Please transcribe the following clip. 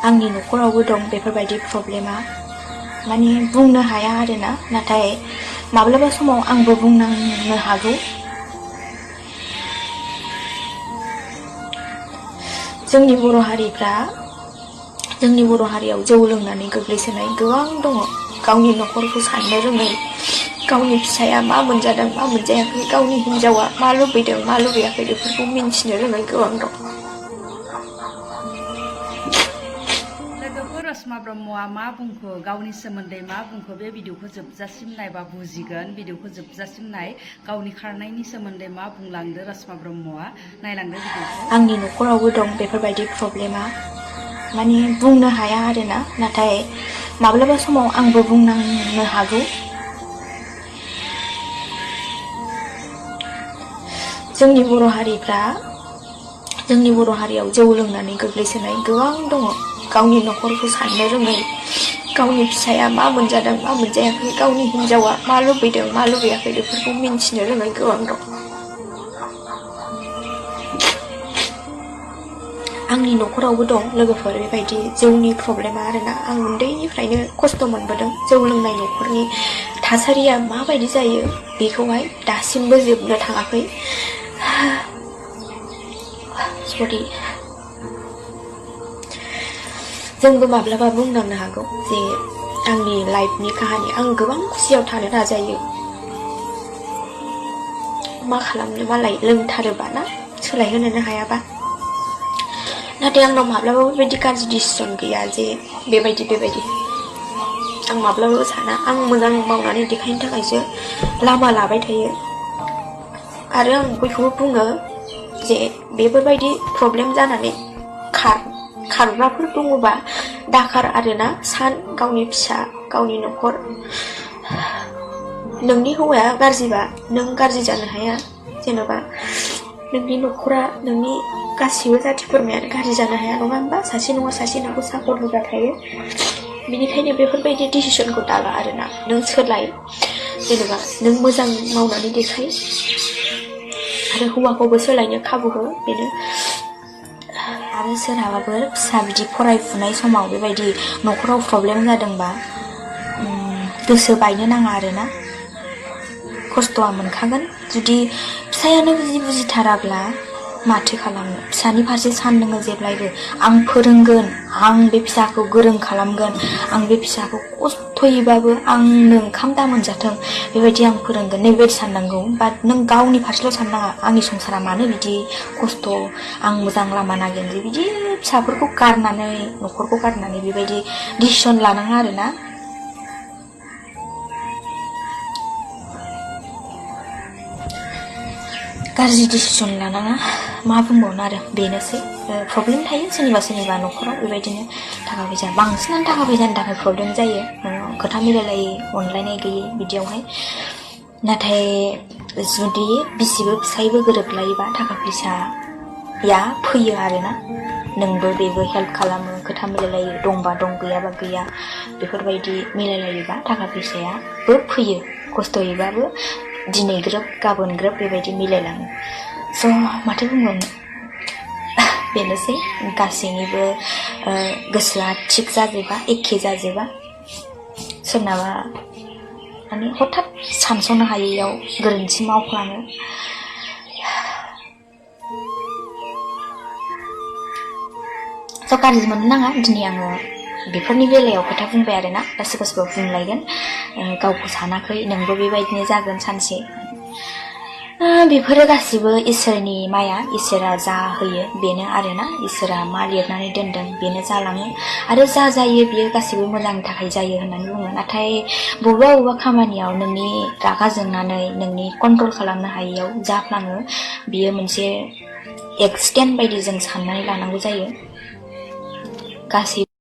आंनि न'खरावबो दं बेफोरबायदि प्रब्लेमा माने बुंनो हाया आरोना नाथाय माब्लाबा समाव आंबो बुंनांनो हागौ जोंनि बर' हारियाव जौ लोंनानै गोग्लैसोनाय गोबां दङ गावनि न'खरखौ साननो रोङै गावनि फिसाया मा मोनजादों मा मोनजायाखै गावनि हिनजावा मा लुबैदों मा लुबैयाखै बेफोरखौ मिन्थिनो रोङै गोबां दं लोगोफोर रसमा ब्रह्मआ मा बुंखो गावनि सोमोन्दै मा बुंखो बे भिडिअखौ जोबजासिम नायबा बुजिगोन भिडिअखौ जोबजासिम नाय गावनि खारनायनि सोमोन्दै मा बुंलांदो रसमा ब्रह्मआ नायलांदो भिडिअखौ आंनि न'खरावबो दं बेफोरबायदि प्रब्लेमा माने बुंनो हाया आरोना नाथाय माब्लाबा समाव आंबो बुंनांनो हागौ जोंनि बर' हारियाव जौ लोंनानै गोग्लैसोनाय गोबां दङ गावनि न'खरखौ साननो रोङै गावनि फिसाया मा मोनजादों मा मोनजायाखै गावनि हिनजावा मा लुबैदों मा लुबैयाखै बेफोरखौ मिन्थिनो रोङै गोबां दं आंनि न'खरावबो दं लोगोफोर बेबायदि जौनि प्रब्लेमा आरोना आं उन्दैनिफ्रायनो खस्थ' मोनबोदों जौ लोंनाय न'खरनि थासारिया माबायदि जायो बेखौहाय दासिमबो जोबनो थाङाखै सरि जोंबो माब्लाबा बुंनांनो हागौ जे आंनि लाइफनि काहानि आं गोबां खुसियाव थानो नाजायो मा खालामनो मालाय लोंथारोबा ना सोलायहोनोनो हायाबा नाथाय आंनाव माब्लाबाबो बेबायदि गाज्रि डिसिसन गैया जे बेबायदि आं माब्लाबाबो साना आं मोजां मावनानै देखायनो थाखायसो लामा लाबाय थायो आरो आं बयखौबो बुङो जे बेफोरबायदि प्रब्लेम जानानै खारग्राफोर दङबा दाखार आरोना सान गावनि फिसा गावनि न'खर नोंनि हौवाया गाज्रिबा नों गाज्रि जानो हाया जेन'बा नोंनि न'खरा नोंनि गासिबो जाथि खुरमायानो गाज्रि जानो हाया नङा होनबा सासे नङा सासे नोंखौ सापर्ट होग्रा थायो बेनिखायनो बेफोरबायदि डिसिसनखौ दाला आरोना नों सोलाय जेनेबा नों मोजां मावनानै देखाय आरो हौवाखौबो सोलायनो खाबु हो बेनो आरो सोरहाबाफोर फिसा बिदि फरायफुनाय समाव बेबायदि न'खराव प्रब्लेम जादोंबा गोसो बायनो नाङा आरोना खस्थ'आ मोनखागोन जुदि फिसायानो बुजिथाराब्ला माथो खालामनो फिसानि फारसे सान नोङो जेब्लायबो आं फोरोंगोन आं बे फिसाखौ गोरों खालामगोन आं बे फिसाखौ खस्थ'यैबाबो आंनो ओंखाम दा मोनजाथों बेबायदि आं फोरोंगोन नैबेबायदि साननांगौ बाट नों गावनि फारसेल' साननाङा आंनि संसारा मानो बिदि खस्थ' आं मोजां लामा नागिरनो बिदि फिसाफोरखौ गारनानै न'खरखौ गारनानै बेबायदि डिसिसन लानाङा आरोना गाज्रि डिसिसन लानाङा मा बुंबावनो आरो बेनोसै प्रब्लेम थायो सोरनिबा न'खराव बेबायदिनो थाखा फैसा बांसिनानो थाखा फैसानि थाखाय प्रब्लेम जायो खोथा मिलायलायै अनलायनाय गैयै बिदियावहाय नाथाय जुदि बिसिबो फिसायबो गोरोबलायोबा थाखा फैसाया फैयो आरोना नोंबो बेबो हेल्प खालामो खोथा मिलायलायो दंबा दं गैयाबा गैया बेफोरबायदि मिलायलायोबा थाखा फैसायाबो फैयो खस्थ'यैबाबो दिनै ग्रोब गाबोन ग्रोब बेबायदि मिलायलाङो स' माथो बुंबावनो बेनोसै गासैनिबो गोसोआ थिग जाजोबा एखे जाजोबा सोरनाबा माने हठात सानस'नो हायैयाव गोरोन्थि मावफ्लाङो स' गाज्रि मोननो नाङा दिनै आङो बेफोरनि बेलायाव खोथा बुंबाय आरोना सोरबा सोरबा बुंलायगोन गावखौ सानाखै नोंबो बेबायदिनो जागोन सानसे बेफोरो गासिबो इसोरनि माया इसोरा जा होयो बेनो आरोना इसोरा मा लिरनानै दोनदों बेनो जालाङो आरो जा जायो बियो गासिबो मोजांनि थाखाय जायो होननानै बुङो नाथाय बबेबा खामानियाव नोंनि रागा जोंनानै नोंनि कन्ट्रल खालामनो हायैयाव जाफ्लाङो बियो मोनसे एक्सिडेन्ट बायदि जों साननानै लानांगौ जायो गासैबो